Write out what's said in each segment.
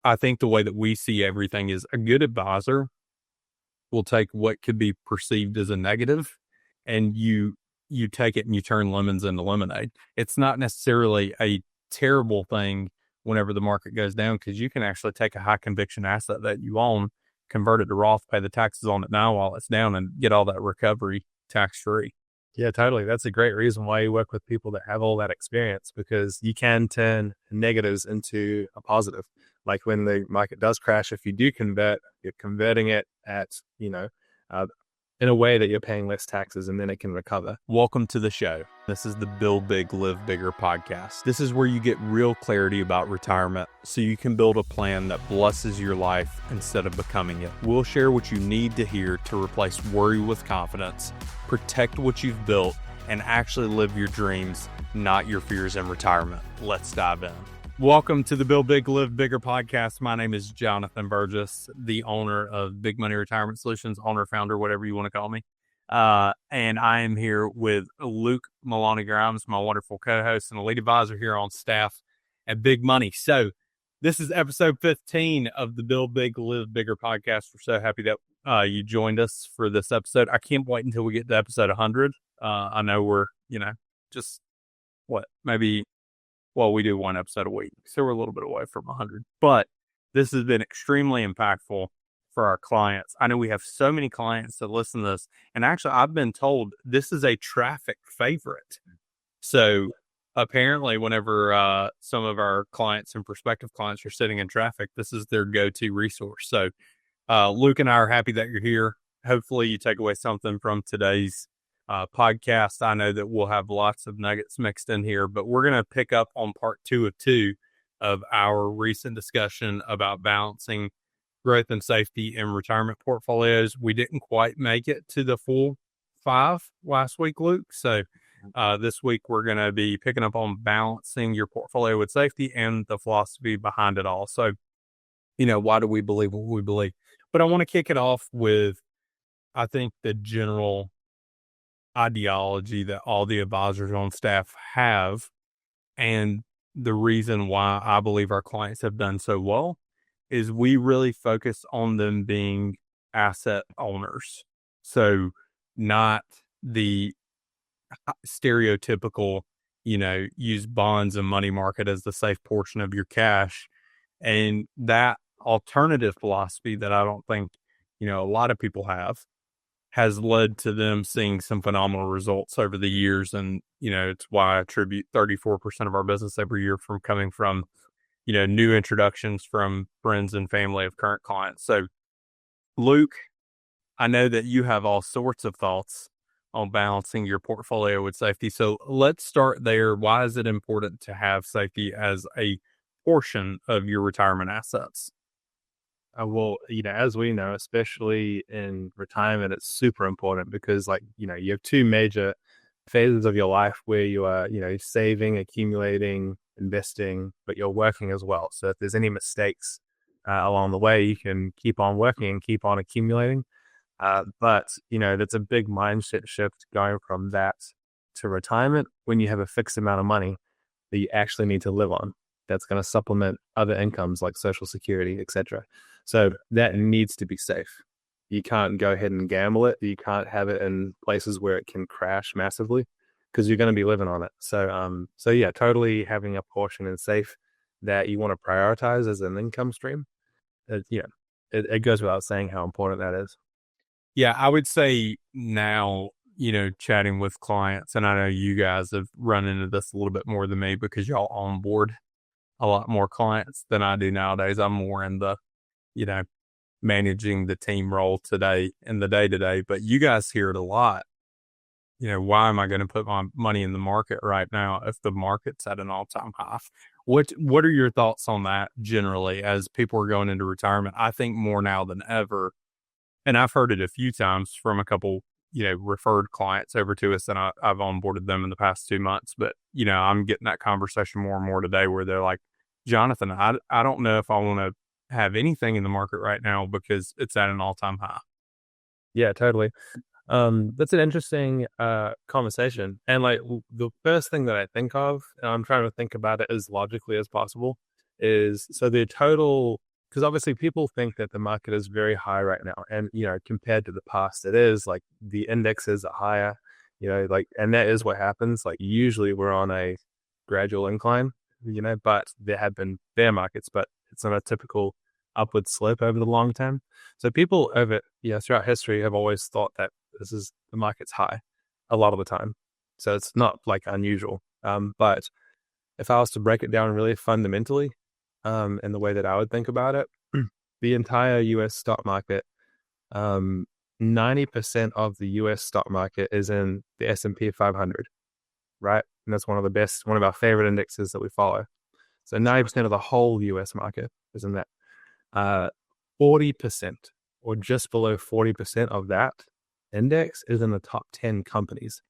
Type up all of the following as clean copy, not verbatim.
I think the way that we see everything is a good advisor will take what could be perceived as a negative and you take it and you turn lemons into lemonade. It's not necessarily a terrible thing whenever the market goes down, because you can actually take a high conviction asset that you own, convert it to Roth, pay the taxes on it now while it's down, and get all that recovery tax free. Yeah, totally. That's a great reason why you work with people that have all that experience, because you can turn negatives into a positive. Like when the market does crash, if you do convert, you're converting it at, uh, in a way that you're paying less taxes, and then it can recover. Welcome to the show. This is the Build Big, Live Bigger podcast. This is where you get real clarity about retirement so you can build a plan that blesses your life instead of becoming it. We'll share what you need to hear to replace worry with confidence, protect what you've built, and actually live your dreams, not your fears in retirement. Let's dive in. Welcome to the Build Big, Live Bigger podcast. My name is Jonathan Burgess, the owner of Big Money Retirement Solutions, owner, founder, whatever you want to call me. And I am here with Luke Maloney Grimes, my wonderful co-host and a lead advisor here on staff at Big Money. So this is episode 15 of the Build Big, Live Bigger podcast. We're so happy that you joined us for this episode. I can't wait until we get to episode 100. I know we're, we do one episode a week, so we're a little bit away from 100. But this has been extremely impactful for our clients. I know we have so many clients that listen to this, and actually I've been told this is a traffic favorite. So apparently whenever some of our clients and prospective clients are sitting in traffic, this is their go-to resource. So Luke and I are happy that you're here. Hopefully you take away something from today's podcast. I know that we'll have lots of nuggets mixed in here, but we're going to pick up on part 2 of 2 of our recent discussion about balancing growth and safety in retirement portfolios. We didn't quite make it to the full 5 last week, Luke. So this week we're going to be picking up on balancing your portfolio with safety and the philosophy behind it all. So, why do we believe what we believe? But I want to kick it off with, I think, the general ideology that all the advisors on staff have, and the reason why I believe our clients have done so well is we really focus on them being asset owners. So not the stereotypical, use bonds and money market as the safe portion of your cash. And that alternative philosophy that I don't think, a lot of people have, has led to them seeing some phenomenal results over the years. And, it's why I attribute 34% of our business every year from coming from, new introductions from friends and family of current clients. So Luke, I know that you have all sorts of thoughts on balancing your portfolio with safety. So let's start there. Why is it important to have safety as a portion of your retirement assets? Well, as we know, especially in retirement, it's super important because, you have 2 major phases of your life where you are, saving, accumulating, investing, but you're working as well. So if there's any mistakes along the way, you can keep on working and keep on accumulating. But that's a big mindset shift going from that to retirement when you have a fixed amount of money that you actually need to live on. That's going to supplement other incomes like Social Security, etc. So that needs to be safe. You can't go ahead and gamble it. You can't have it in places where it can crash massively because you're going to be living on it. So yeah, totally having a portion in safe that you want to prioritize as an income stream. It goes without saying how important that is. Yeah, I would say now, chatting with clients, and I know you guys have run into this a little bit more than me because y'all onboard a lot more clients than I do nowadays. I'm more in the, managing the team role today in the day-to-day, but you guys hear it a lot. Why am I going to put my money in the market right now if the market's at an all-time high? What are your thoughts on that generally as people are going into retirement? I think more now than ever, and I've heard it a few times from a couple, referred clients over to us, and I've onboarded them in the past 2 months, but, I'm getting that conversation more and more today where they're like, Jonathan, I don't know if I want to have anything in the market right now because it's at an all-time high. Yeah, totally. That's an interesting conversation. And the first thing that I think of, and I'm trying to think about it as logically as possible, is so the total because obviously people think that the market is very high right now, and compared to the past, it is like the indexes are higher, like, and that is what happens. Like usually we're on a gradual incline, but there have been bear markets, but it's not a typical upward slope over the long term. So people over throughout history have always thought that the market's high a lot of the time. So it's not like unusual. But if I was to break it down really fundamentally, in the way that I would think about it, the entire US stock market, 90% of the US stock market is in the S&P 500, right? And that's one of our favorite indexes that we follow. So 90% of the whole US market is in that. 40% or just below 40% of that index is in the top 10 companies,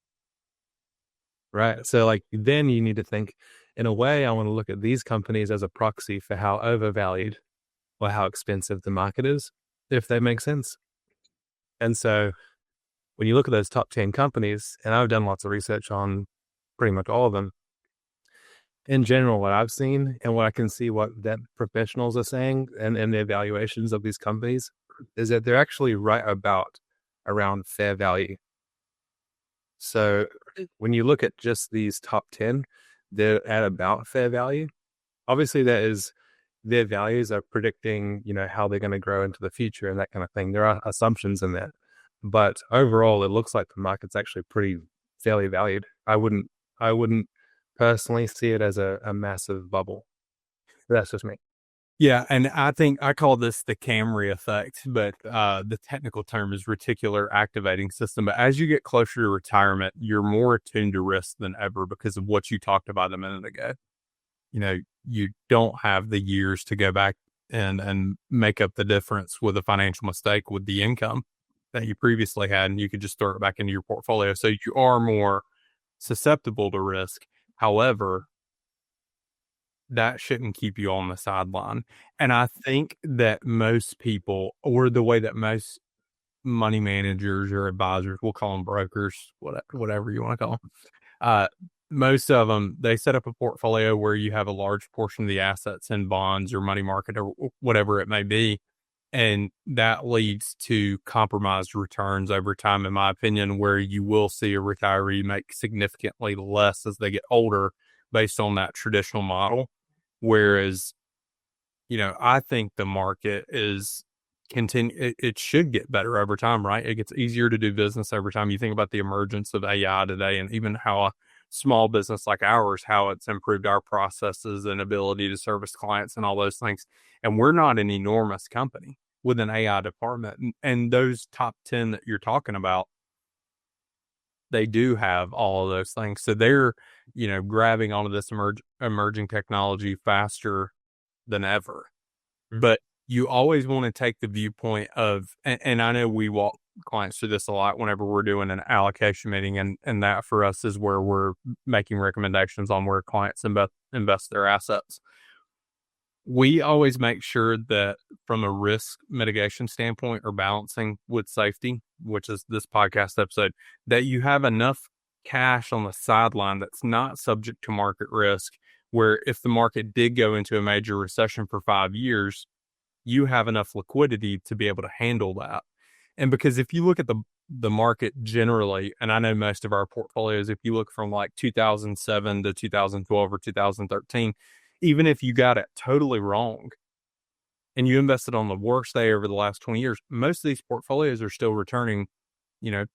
right? So like then you need to think, in a way, I want to look at these companies as a proxy for how overvalued or how expensive the market is, if that makes sense. And so when you look at those top 10 companies, and I've done lots of research on pretty much all of them, in general, what I've seen and what I can see what that professionals are saying and the evaluations of these companies is that they're actually right about around fair value. So when you look at just these top 10, they're at about fair value. Obviously, their values are predicting, how they're going to grow into the future and that kind of thing. There are assumptions in that. But overall, it looks like the market's actually pretty fairly valued. I wouldn't personally see it as a massive bubble. That's just me. Yeah, and I think I call this the Camry effect, but the technical term is reticular activating system. But as you get closer to retirement, you're more attuned to risk than ever because of what you talked about a minute ago. You don't have the years to go back and make up the difference with a financial mistake with the income that you previously had, and you could just throw it back into your portfolio. So you are more susceptible to risk. However, that shouldn't keep you on the sideline. And I think that most people, or the way that most money managers or advisors, we'll call them brokers, whatever you want to call them, most of them, they set up a portfolio where you have a large portion of the assets in bonds or money market or whatever it may be. And that leads to compromised returns over time, in my opinion, where you will see a retiree make significantly less as they get older based on that traditional model. Whereas, I think the market it should get better over time, right? It gets easier to do business over time. You think about the emergence of AI today and even how a small business like ours, how it's improved our processes and ability to service clients and all those things. And we're not an enormous company with an AI department. And those top 10 that you're talking about, they do have all of those things. So they're, grabbing onto this emerging technology faster than ever. Mm-hmm. But you always want to take the viewpoint of, and I know we walk clients through this a lot whenever we're doing an allocation meeting, and that for us is where we're making recommendations on where clients invest their assets. We always make sure that from a risk mitigation standpoint or balancing with safety, which is this podcast episode, that you have enough cash on the sideline that's not subject to market risk, where if the market did go into a major recession for 5 years, you have enough liquidity to be able to handle that. And because if you look at the market generally, and I know most of our portfolios, if you look from like 2007 to 2012 or 2013, even if you got it totally wrong and you invested on the worst day over the last 20 years, most of these portfolios are still returning,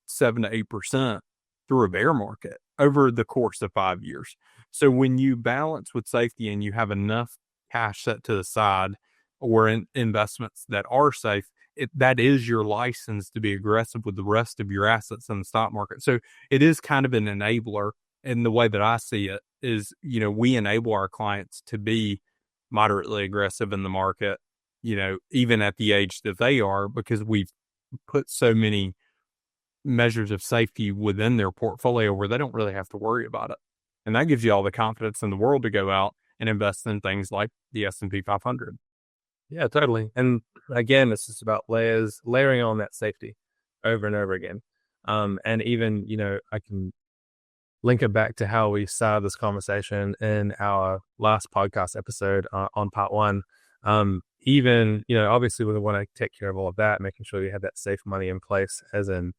7 to 8% through a bear market over the course of 5 years. So when you balance with safety and you have enough cash set to the side or in investments that are safe, that is your license to be aggressive with the rest of your assets in the stock market. So it is kind of an enabler. And the way that I see it is, we enable our clients to be moderately aggressive in the market, even at the age that they are, because we've put so many measures of safety within their portfolio where they don't really have to worry about it. And that gives you all the confidence in the world to go out and invest in things like the S&P 500. Yeah, totally. And again, it's just about layering on that safety over and over again. And even, I can link it back to how we started this conversation in our last podcast episode on part 1. Even, obviously we want to take care of all of that, making sure you have that safe money in place, as in,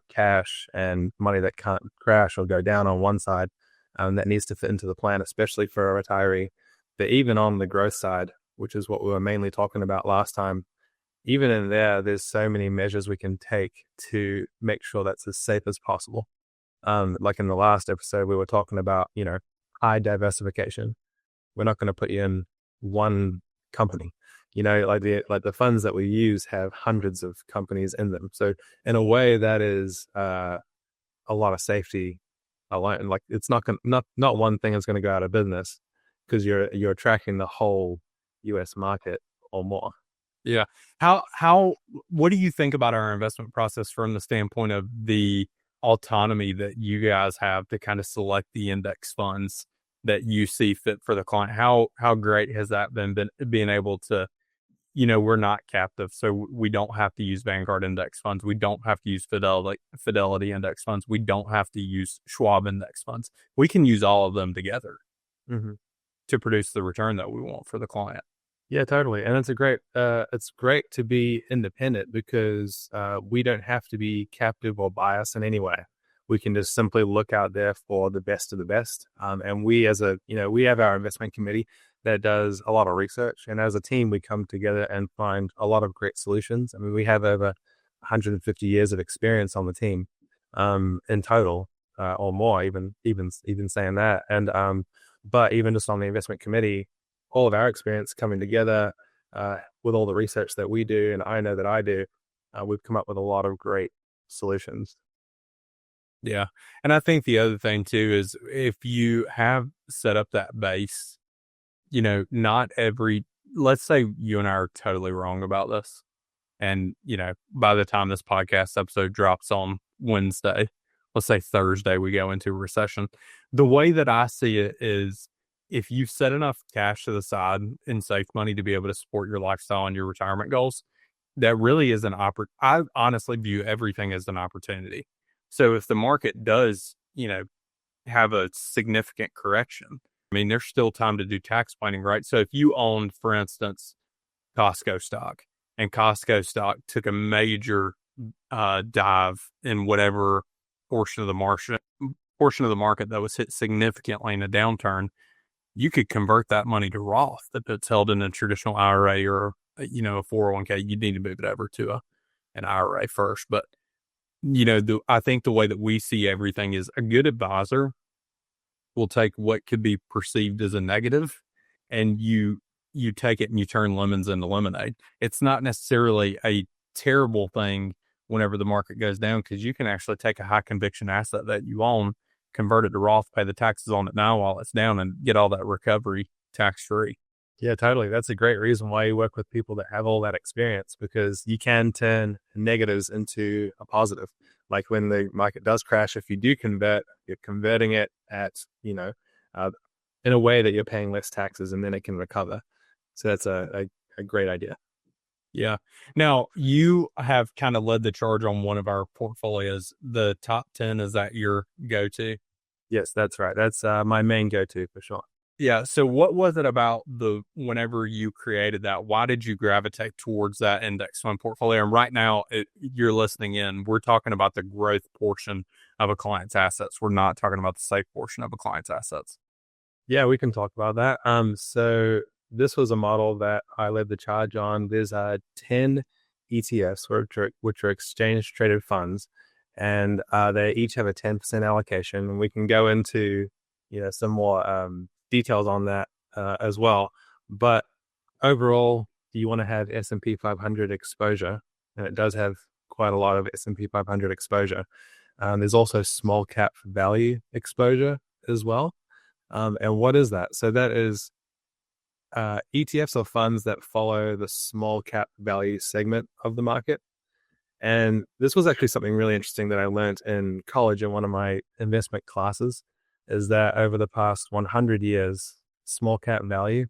cash and money that can't crash or go down on one side, that needs to fit into the plan, especially for a retiree. But even on the growth side, which is what we were mainly talking about last time, even in there's so many measures we can take to make sure that's as safe as possible. Like in the last episode, we were talking about, high diversification. We're not going to put you in one company. Like the funds that we use have hundreds of companies in them. So in a way, that is a lot of safety alone. Like it's not one thing is going to go out of business, because you're tracking the whole U.S. market or more. Yeah. What do you think about our investment process from the standpoint of the autonomy that you guys have to kind of select the index funds that you see fit for the client? How great has that been being able to, we're not captive, so we don't have to use Vanguard index funds. We don't have to use Fidelity index funds. We don't have to use Schwab index funds. We can use all of them together to produce the return that we want for the client. Yeah, totally. And it's great to be independent, because we don't have to be captive or biased in any way. We can just simply look out there for the best of the best. And we we have our investment committee that does a lot of research. And as a team, we come together and find a lot of great solutions. I mean, we have over 150 years of experience on the team in total, or more, even saying that. And but even just on the investment committee, all of our experience coming together with all the research that we do, and I know that I do, we've come up with a lot of great solutions. Yeah. And I think the other thing too is, if you have set up that base, let's say you and I are totally wrong about this. And, by the time this podcast episode drops on Wednesday, let's say Thursday, we go into a recession. The way that I see it is, if you've set enough cash to the side in safe money to be able to support your lifestyle and your retirement goals, that really is I honestly view everything as an opportunity. So if the market does, have a significant correction, I mean, there's still time to do tax planning, right? So if you owned, for instance, Costco stock, and Costco stock took a major dive in whatever portion of the market that was hit significantly in a downturn, you could convert that money to Roth if it's held in a traditional IRA or a 401k. You need to move it over to an IRA first. But I think the way that we see everything is, a good advisor will take what could be perceived as a negative, and you take it and you turn lemons into lemonade. It's not necessarily a terrible thing whenever the market goes down, because you can actually take a high conviction asset that you own, convert it to Roth, pay the taxes on it now while it's down, and get all that recovery tax free. Yeah, totally. That's a great reason why you work with people that have all that experience, because you can turn negatives into a positive. Like when the market does crash, if you do convert, you're converting it at, in a way that you're paying less taxes, and then it can recover. So that's a great idea. Yeah. Now, you have kind of led the charge on one of our portfolios, the top 10. Is that your go-to? Yes, that's right. That's my main go-to for sure. Yeah. So what was it about whenever you created that? Why did you gravitate towards that index fund portfolio? And right now, you're listening in, we're talking about the growth portion of a client's assets. We're not talking about the safe portion of a client's assets. Yeah, we can talk about that. So this was a model that I led the charge on. There's 10 ETFs, which are exchange traded funds, and they each have a 10% allocation. And we can go into some more details on that as well. But overall, you want to have S&P 500 exposure, and it does have quite a lot of S&P 500 exposure. There's also small cap value exposure as well. And what is that? So that is ETFs are funds that follow the small cap value segment of the market. And this was actually something really interesting that I learned in college in one of my investment classes, is that over the past 100 years, small cap value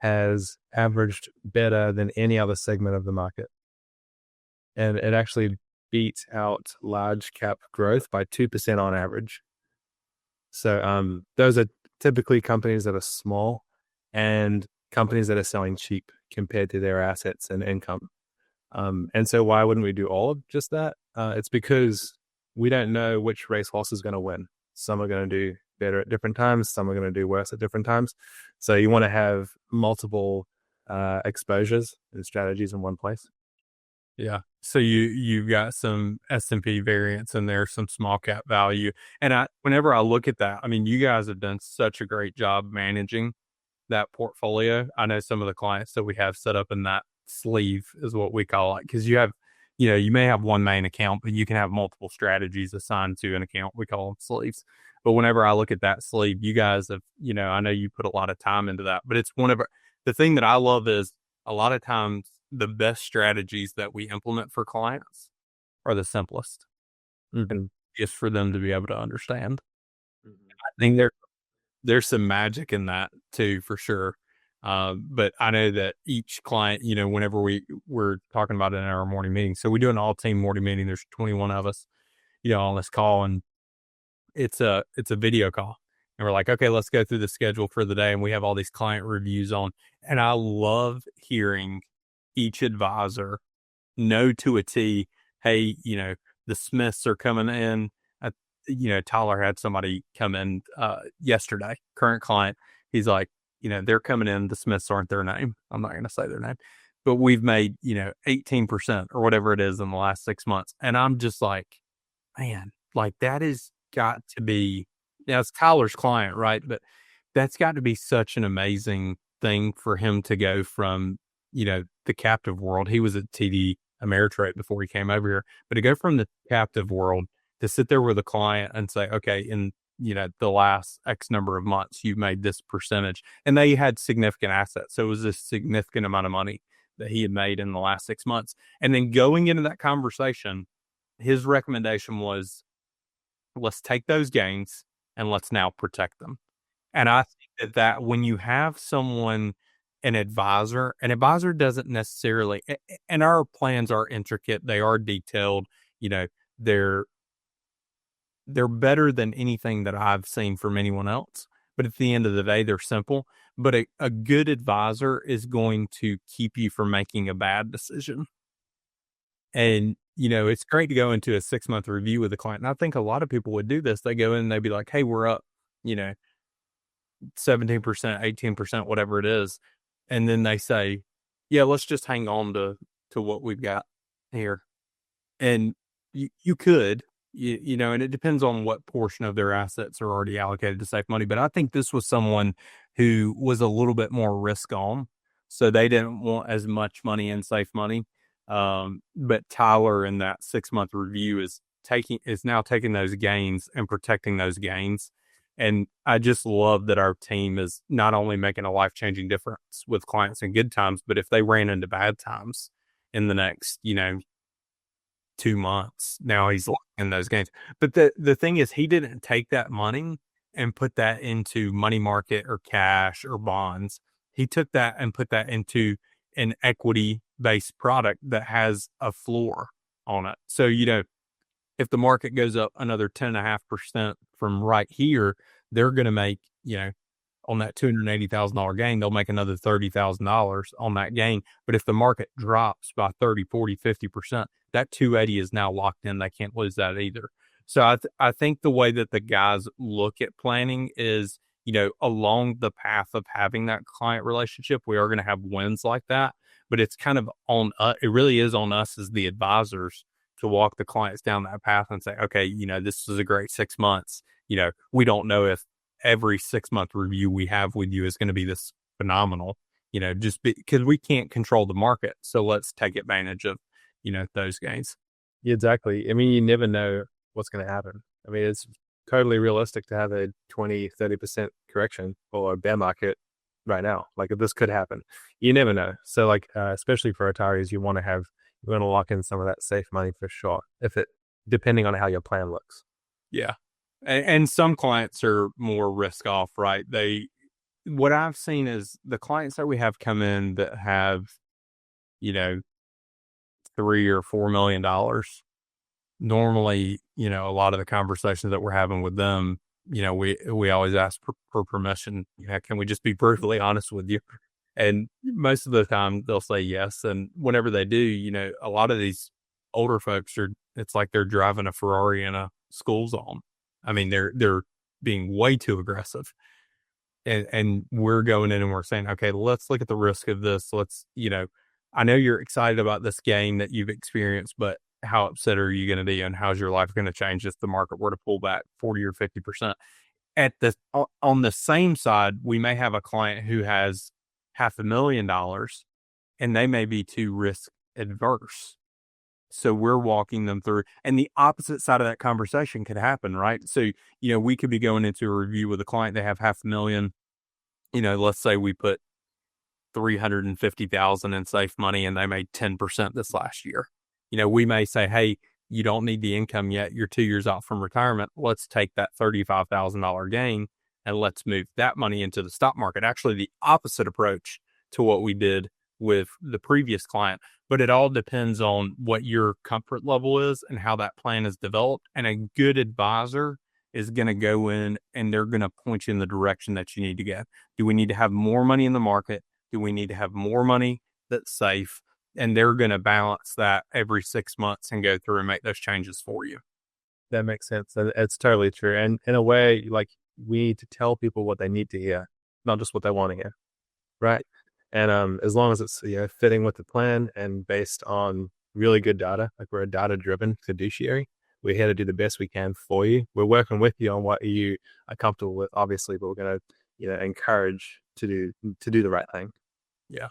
has averaged better than any other segment of the market. And it actually beat out large cap growth by 2% on average. So those are typically companies that are small and companies that are selling cheap compared to their assets and income. And so why wouldn't we do all of just that? It's because we don't know which racehorse is going to win. Some are going to do better at different times. Some are going to do worse at different times. So you want to have multiple exposures and strategies in one place. Yeah. So you've got some S&P variance in there, some small cap value. And whenever I look at that, I mean, you guys have done such a great job managing that portfolio. I know some of the clients that we have set up in that sleeve is what we call it, because you may have one main account, but you can have multiple strategies assigned to an account. We call them sleeves. But whenever I look at that sleeve, you guys have, I know you put a lot of time into that, but it's the thing that I love is a lot of times the best strategies that we implement for clients are the simplest, and just for them to be able to understand. I think there's some magic in that too, for sure. But I know that each client, whenever we're talking about it in our morning meeting, so we do an all team morning meeting. There's 21 of us, on this call, and it's a video call, and we're like, okay, let's go through the schedule for the day. And we have all these client reviews on, and I love hearing each advisor know to a T, hey, the Smiths are coming in. Tyler had somebody come in yesterday, current client. He's like, they're coming in. The Smiths aren't their name. I'm not going to say their name, but we've made, 18% or whatever it is in the last 6 months. And I'm just like, man, like that has got to be, it's Tyler's client, right? But that's got to be such an amazing thing for him to go from, the captive world. He was at TD Ameritrade before he came over here, but to go from the captive world to sit there with a client and say, okay, in the last X number of months, you've made this percentage, and they had significant assets. So it was a significant amount of money that he had made in the last 6 months. And then going into that conversation, his recommendation was, let's take those gains and let's now protect them. And I think that when you have someone, an advisor doesn't necessarily, and our plans are intricate, they are detailed, they're better than anything that I've seen from anyone else. But at the end of the day, they're simple. But a good advisor is going to keep you from making a bad decision. And, it's great to go into a 6-month review with a client. And I think a lot of people would do this. They go in and they'd be like, hey, we're up, 17%, 18%, whatever it is. And then they say, yeah, let's just hang on to what we've got here. And you could, and it depends on what portion of their assets are already allocated to safe money. But I think this was someone who was a little bit more risk on. So they didn't want as much money in safe money. But Tyler in that 6-month review is now taking those gains and protecting those gains. And I just love that our team is not only making a life-changing difference with clients in good times, but if they ran into bad times in the next, 2 months, now he's in those gains. But the thing is, he didn't take that money and put that into money market or cash or bonds. He took that and put that into an equity-based product that has a floor on it. So, if the market goes up another 10.5% from right here, they're going to make, on that $280,000 gain, they'll make another $30,000 on that gain. But if the market drops by 30, 40, 50%, that 280 is now locked in. They can't lose that either. So I think the way that the guys look at planning is, along the path of having that client relationship, we are going to have wins like that. But it's kind of on us. It really is on us as the advisors to walk the clients down that path and say, okay, this is a great 6 months. We don't know if every 6-month review we have with you is going to be this phenomenal, just because we can't control the market. So let's take advantage of, those gains. Yeah, exactly. I mean, you never know what's going to happen. I mean, it's totally realistic to have a 20, 30% correction or a bear market right now. Like, if this could happen, you never know. So especially for retirees, you want to lock in some of that safe money for sure, depending on how your plan looks. Yeah. And some clients are more risk off, right? What I've seen is the clients that we have come in that have, $3 or $4 million, normally, a lot of the conversations that we're having with them, we always ask for permission. Can we just be brutally honest with you? And most of the time they'll say yes. And whenever they do, a lot of these older folks it's like they're driving a Ferrari in a school zone. I mean, they're being way too aggressive. And we're going in and we're saying, okay, let's look at the risk of this. I know you're excited about this gain that you've experienced, but how upset are you going to be, and how's your life going to change if the market were to pull back 40 or 50%? On the same side, we may have a client who has $500,000 and they may be too risk adverse. So we're walking them through, and the opposite side of that conversation could happen, right? So, we could be going into a review with a client. They have 500,000, let's say we put 350,000 in safe money and they made 10% this last year. We may say, hey, you don't need the income yet. You're 2 years out from retirement. Let's take that $35,000 gain and let's move that money into the stock market. Actually, the opposite approach to what we did with the previous client, but it all depends on what your comfort level is and how that plan is developed. And a good advisor is going to go in and they're going to point you in the direction that you need to go. Do we need to have more money in the market? Do we need to have more money that's safe? And they're going to balance that every 6 months and go through and make those changes for you. That makes sense. It's totally true. And in a way, like, we need to tell people what they need to hear, not just what they want to hear. Right. And as long as it's fitting with the plan and based on really good data, like we're a data-driven fiduciary, we're here to do the best we can for you. We're working with you on what you are comfortable with, obviously, but we're going to encourage to do the right thing. Yeah.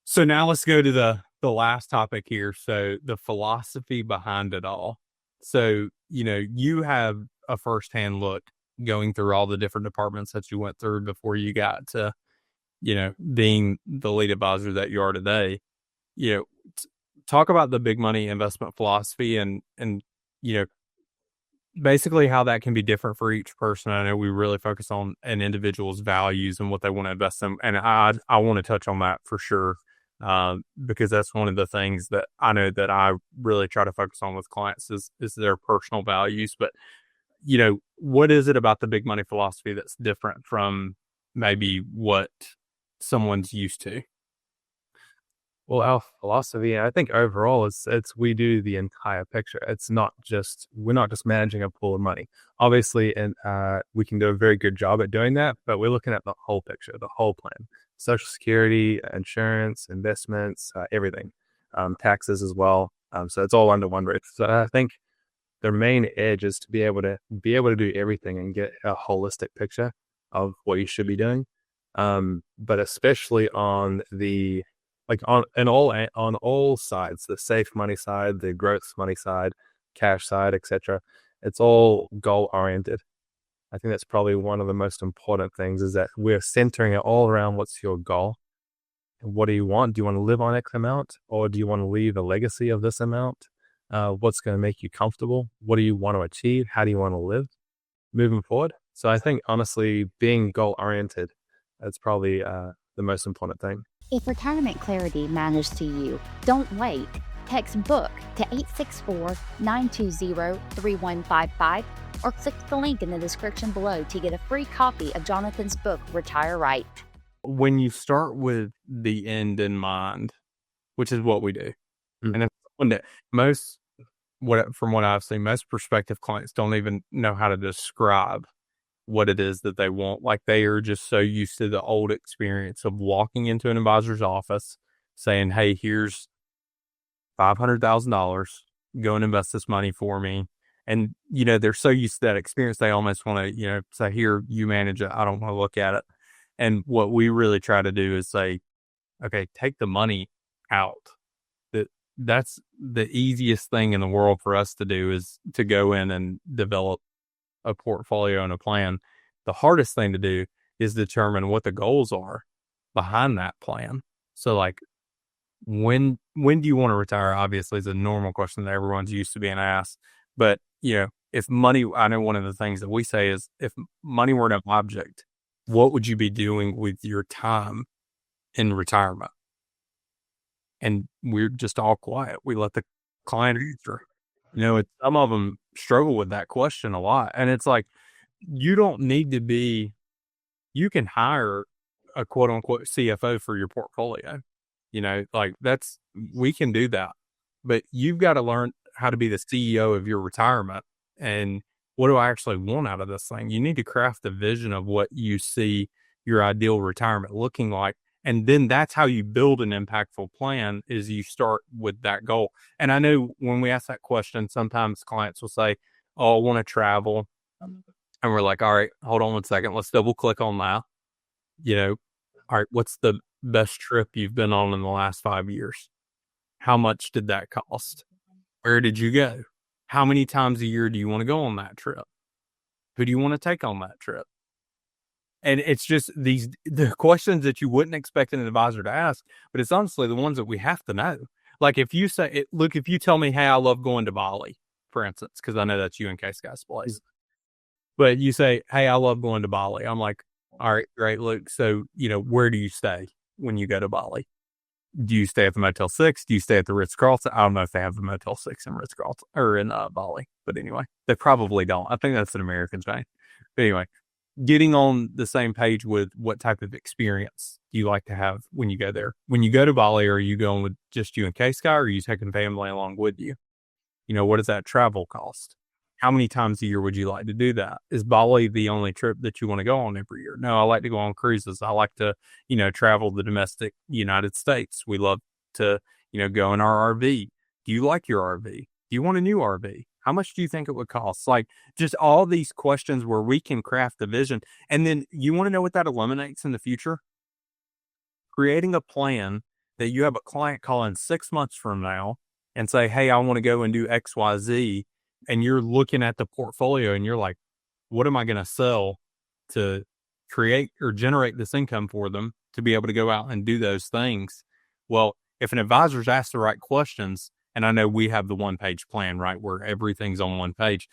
So now let's go to the last topic here. So the philosophy behind it all. So you have a firsthand look going through all the different departments that you went through before you got to being the lead advisor that you are today. Talk about the big money investment philosophy and basically how that can be different for each person. I know we really focus on an individual's values and what they want to invest in, and I want to touch on that for sure, because that's one of the things that I know that I really try to focus on with clients is their personal values. But what is it about the big money philosophy that's different from maybe what someone's used to? Well, our philosophy, I think overall, it's we do the entire picture. We're not just managing a pool of money. Obviously, and we can do a very good job at doing that, but we're looking at the whole picture, the whole plan: Social Security, insurance, investments, everything, taxes as well. So it's all under one roof. So I think the main edge is to be able to do everything and get a holistic picture of what you should be doing. But especially on all sides, the safe money side, the growth money side, cash side, etc. It's all goal oriented. I think that's probably one of the most important things, is that we're centering it all around what's your goal. What do you want? Do you want to live on X amount, or do you want to leave a legacy of this amount? What's going to make you comfortable? What do you want to achieve? How do you want to live moving forward? So I think, honestly, being goal oriented, that's probably the most important thing. If retirement clarity matters to you, don't wait. Text BOOK to 864-920-3155 or click the link in the description below to get a free copy of Jonathan's book, Retire Right. When you start with the end in mind, which is what we do, and it's one that from what I've seen, most prospective clients don't even know how to describe what it is that they want. Like, they are just so used to the old experience of walking into an advisor's office saying, hey, here's $500,000, go and invest this money for me. And, they're so used to that experience, they almost want to, say, here, you manage it. I don't want to look at it. And what we really try to do is say, okay, take the money out. That's the easiest thing in the world for us to do, is to go in and develop a portfolio and a plan. The hardest thing to do is determine what the goals are behind that plan. So, like, when do you want to retire? Obviously, is a normal question that everyone's used to being asked. But, if money, I know one of the things that we say is, if money were an object, what would you be doing with your time in retirement? And we're just all quiet. We let the client answer. Some of them struggle with that question a lot. And it's like, you don't need to be, you can hire a quote unquote CFO for your portfolio. Like we can do that, but you've got to learn how to be the CEO of your retirement. And what do I actually want out of this thing? You need to craft a vision of what you see your ideal retirement looking like. And then that's how you build an impactful plan, is you start with that goal. And I know when we ask that question, sometimes clients will say, oh, I want to travel. And we're like, all right, hold on 1 second. Let's double click on that. All right, what's the best trip you've been on in the last 5 years? How much did that cost? Where did you go? How many times a year do you want to go on that trip? Who do you want to take on that trip? And it's just the questions that you wouldn't expect an advisor to ask, but it's honestly the ones that we have to know. Like if you say, look, if you tell me, hey, I love going to Bali, for instance, because I know that's you and Case Guy's place. But you say, hey, I love going to Bali. I'm like, all right, great, Luke. So, where do you stay when you go to Bali? Do you stay at the Motel 6? Do you stay at the Ritz-Carlton? I don't know if they have the Motel 6 in Ritz-Carlton or in Bali. But anyway, they probably don't. I think that's an American thing. But anyway, getting on the same page with what type of experience do you like to have when you go there? When you go to Bali, are you going with just you and Case Guy, or are you taking family along with you? What does that travel cost? How many times a year would you like to do that? Is Bali the only trip that you want to go on every year? No, I like to go on cruises. I like to, travel the domestic United States. We love to, go in our RV. Do you like your RV? Do you want a new RV? How much do you think it would cost? Like just all these questions where we can craft the vision. And then you want to know what that eliminates in the future? Creating a plan that you have a client call in 6 months from now and say, hey, I want to go and do X, Y, Z. And you're looking at the portfolio and you're like, what am I going to sell to create or generate this income for them to be able to go out and do those things? Well, if an advisor's asked the right questions, and I know we have the 1-page plan, right, where everything's on 1 page,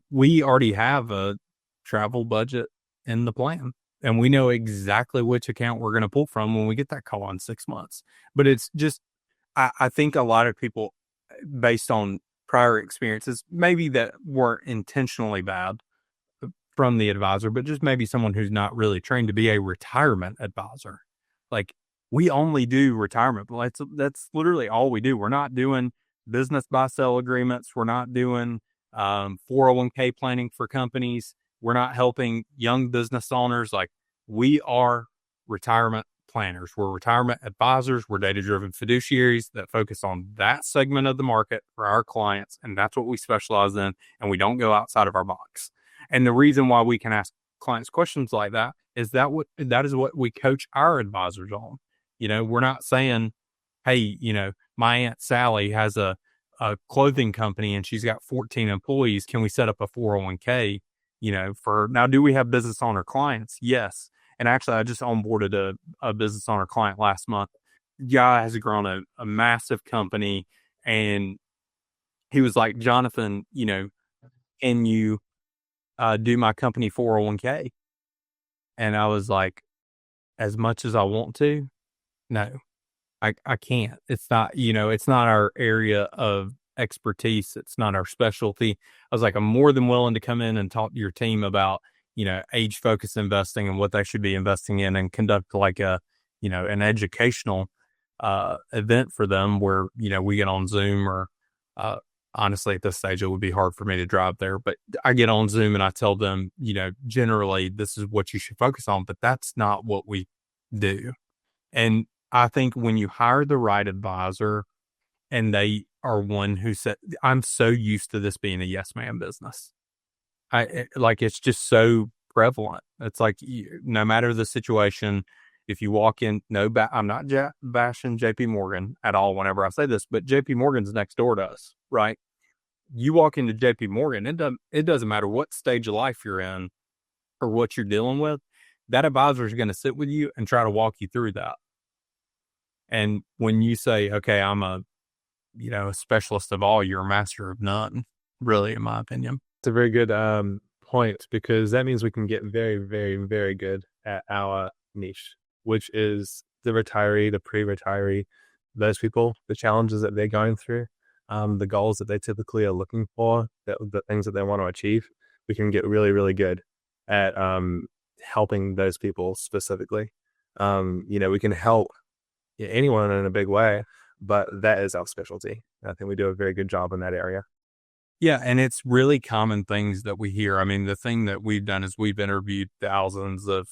we already have a travel budget in the plan. And we know exactly which account we're going to pull from when we get that call in 6 months. But it's just, I think a lot of people, based on prior experiences, maybe that weren't intentionally bad from the advisor, but just maybe someone who's not really trained to be a retirement advisor. Like we only do retirement, but that's literally all we do. We're not doing business buy-sell agreements. We're not doing 401k planning for companies. We're not helping young business owners. Like we are retirement planners. We're retirement advisors. We're data-driven fiduciaries that focus on that segment of the market for our clients. And that's what we specialize in. And we don't go outside of our box. And the reason why we can ask clients questions like that is that is what we coach our advisors on. We're not saying, hey, my Aunt Sally has a clothing company and she's got 14 employees. Can we set up a 401k, for now? Do we have business owner clients? Yes. And actually, I just onboarded a business owner client last month. Guy has grown a massive company. And he was like, Jonathan, can you do my company 401k? And I was like, as much as I want to, no, I can't. It's not, it's not our area of expertise. It's not our specialty. I was like, I'm more than willing to come in and talk to your team about, age focused investing and what they should be investing in, and conduct like an educational event for them where, we get on Zoom or, honestly, at this stage, it would be hard for me to drive there, but I get on Zoom and I tell them, generally this is what you should focus on, but that's not what we do. And I think when you hire the right advisor and they are one who said, I'm so used to this being a yes man business. It's just so prevalent. It's like, no matter the situation, if you walk in, I'm not bashing JP Morgan at all whenever I say this, but JP Morgan's next door to us, right? You walk into JP Morgan, it doesn't matter what stage of life you're in or what you're dealing with, that advisor is going to sit with you and try to walk you through that. And when you say, okay, I'm a specialist of all, you're a master of none, really, in my opinion. It's a very good point, because that means we can get very, very, very good at our niche, which is the retiree, the pre-retiree, those people, the challenges that they're going through, the goals that they typically are looking for, the things that they want to achieve. We can get really, really good at helping those people specifically. We can help anyone in a big way, but that is our specialty. I think we do a very good job in that area. Yeah, and it's really common things that we hear. I mean, the thing that we've done is we've interviewed thousands of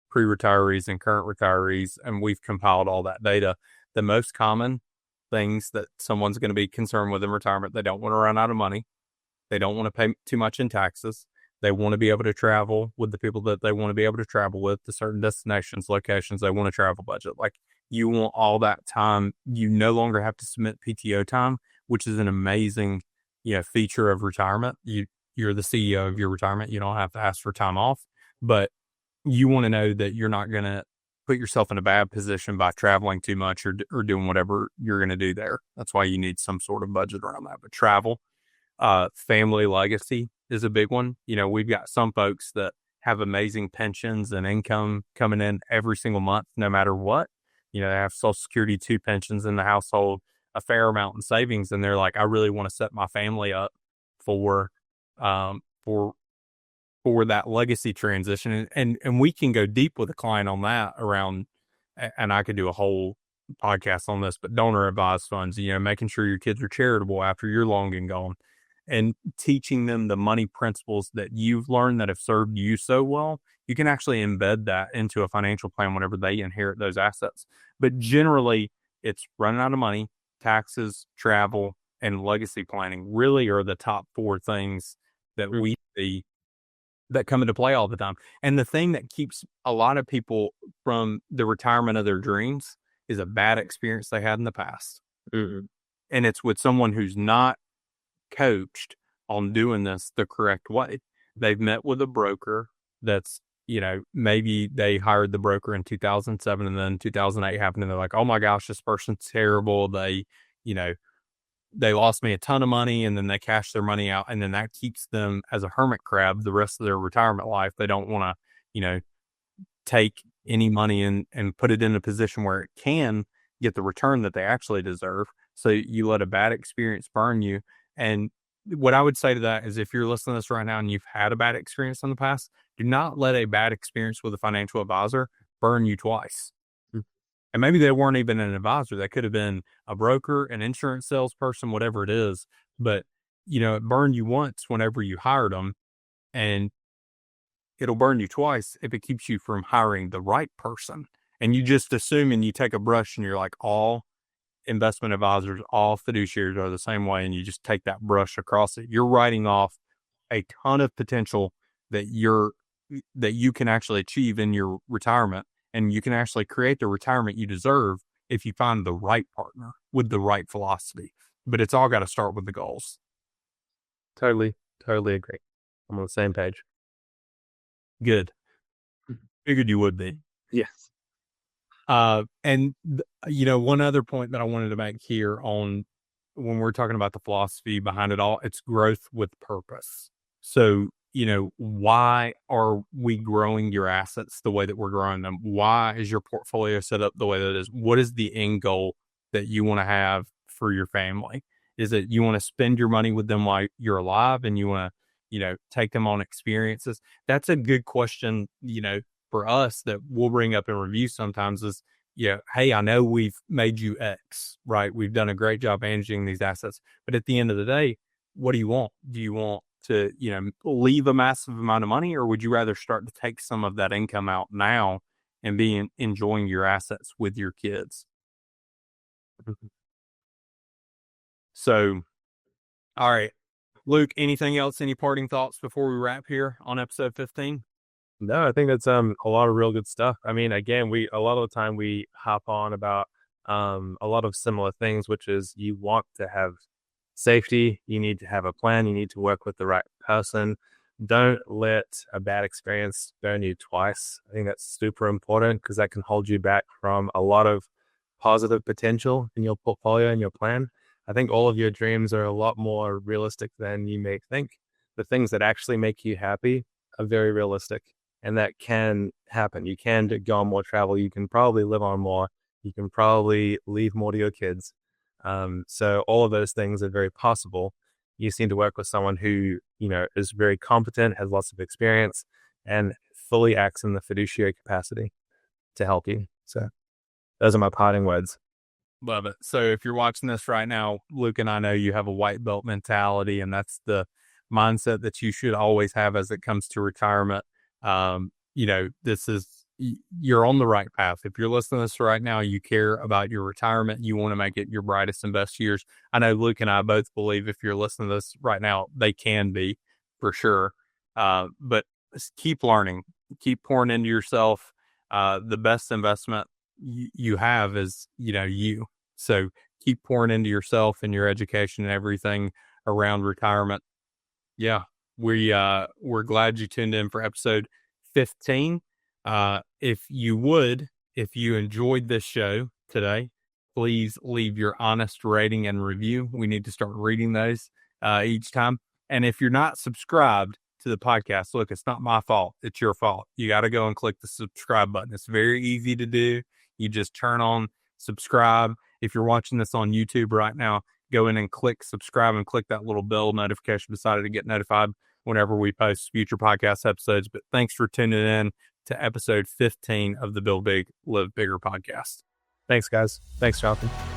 pre-retirees and current retirees, and we've compiled all that data. The most common things that someone's going to be concerned with in retirement, they don't want to run out of money. They don't want to pay too much in taxes. They want to be able to travel with the people that they want to be able to travel with to certain destinations, locations. They want a travel budget. Like, you want all that time. You no longer have to submit PTO time, which is an amazing, feature of retirement. You're the CEO of your retirement. You don't have to ask for time off, but you want to know that you're not going to put yourself in a bad position by traveling too much or doing whatever you're going to do there. That's why you need some sort of budget around that. But travel, family legacy is a big one. We've got some folks that have amazing pensions and income coming in every single month, no matter what. They have Social Security, 2 pensions in the household, a fair amount in savings, and they're like, I really want to set my family up for that legacy transition. And we can go deep with a client on that around, and I could do a whole podcast on this, but donor advised funds, making sure your kids are charitable after you're long and gone, and teaching them the money principles that you've learned that have served you so well. You can actually embed that into a financial plan whenever they inherit those assets. But generally, it's running out of money, taxes, travel, and legacy planning really are the top 4 things that we see that come into play all the time. And the thing that keeps a lot of people from the retirement of their dreams is a bad experience they had in the past. Mm-hmm. And it's with someone who's not coached on doing this the correct way. They've met with a broker that's, maybe they hired the broker in 2007 and then 2008 happened and they're like, oh my gosh, this person's terrible. They lost me a ton of money and then they cashed their money out. And then that keeps them as a hermit crab the rest of their retirement life. They don't want to, take any money and put it in a position where it can get the return that they actually deserve. So you let a bad experience burn you. And what I would say to that is, if you're listening to this right now and you've had a bad experience in the past, do not let a bad experience with a financial advisor burn you twice. Mm-hmm. And maybe they weren't even an advisor. They could have been a broker, an insurance salesperson, whatever it is. But, it burned you once whenever you hired them, and it'll burn you twice if it keeps you from hiring the right person. And you just assume, and you take a brush and you're like, all investment advisors, all fiduciaries are the same way. And you just take that brush across it. You're writing off a ton of potential that you can actually achieve in your retirement. And you can actually create the retirement you deserve if you find the right partner with the right philosophy. But it's all got to start with the goals. Totally agree. I'm on the same page. Good. Figured you would be. Yes. And one other point that I wanted to make here on when we're talking about the philosophy behind it all, it's growth with purpose. So, why are we growing your assets the way that we're growing them? Why is your portfolio set up the way that it is? What is the end goal that you want to have for your family? Is it you want to spend your money with them while you're alive and you want to, take them on experiences? That's a good question, for us that we'll bring up in review sometimes is, hey, I know we've made you X, right? We've done a great job managing these assets. But at the end of the day, what do you want? Do you want to, leave a massive amount of money, or would you rather start to take some of that income out now and be enjoying your assets with your kids? So, all right, Luke, anything else? Any parting thoughts before we wrap here on episode 15? No, I think that's a lot of real good stuff. I mean, again, a lot of the time we hop on about a lot of similar things, which is you want to have safety, you need to have a plan, you need to work with the right person. Don't let a bad experience burn you twice. I think that's super important because that can hold you back from a lot of positive potential in your portfolio and your plan. I think all of your dreams are a lot more realistic than you may think. The things that actually make you happy are very realistic. And that can happen. You can go on more travel. You can probably live on more. You can probably leave more to your kids. So all of those things are very possible. You seem to work with someone who, is very competent, has lots of experience, and fully acts in the fiduciary capacity to help you. So those are my parting words. Love it. So if you're watching this right now, Luke and I know you have a white belt mentality, and that's the mindset that you should always have as it comes to retirement. You're on the right path. If you're listening to this right now, you care about your retirement, you want to make it your brightest and best years. I know Luke and I both believe if you're listening to this right now, they can be for sure. But keep learning, keep pouring into yourself. The best investment you have is, you. So keep pouring into yourself and your education and everything around retirement. Yeah. We're glad you tuned in for episode 15. If you enjoyed this show today, please leave your honest rating and review. We need to start reading those each time. And if you're not subscribed to the podcast, look, it's not my fault. It's your fault. You got to go and click the subscribe button. It's very easy to do. You just turn on subscribe. If you're watching this on YouTube right now, go in and click subscribe and click that little bell notification beside it to get notified whenever we post future podcast episodes. But thanks for tuning in to episode 15 of the Build Big, Live Bigger podcast. Thanks, guys. Thanks, Jonathan.